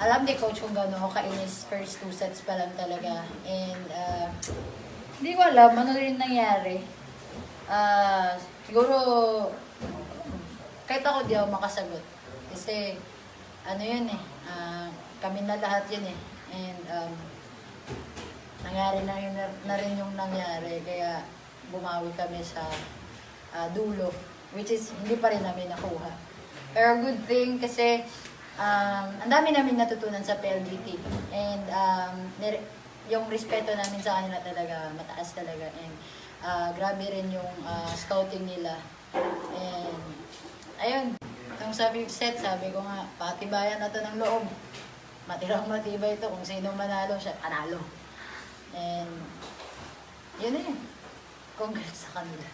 alam ni coach kung gano'n ako kainis first 2 sets pa lang talaga. And hindi ko alam ano rin nangyari. Siguro kahit ako di ako makasagot. Kasi ano yun eh, kami na lahat yun eh. And nangyari na rin yung nangyari. Kaya bumawi kami sa dulo. Which is hindi pa rin namin nakuha. Pero good thing kasi ang dami namin natutunan sa PLDT. And yung respeto namin sa kanila talaga, mataas talaga. And grabe rin yung scouting nila. And ayun, yung sabi ko nga, patibayan na to ng loob. Matirang matibay ito. Kung sino manalo siya, panalo. And yun eh. Congrats sa kanila.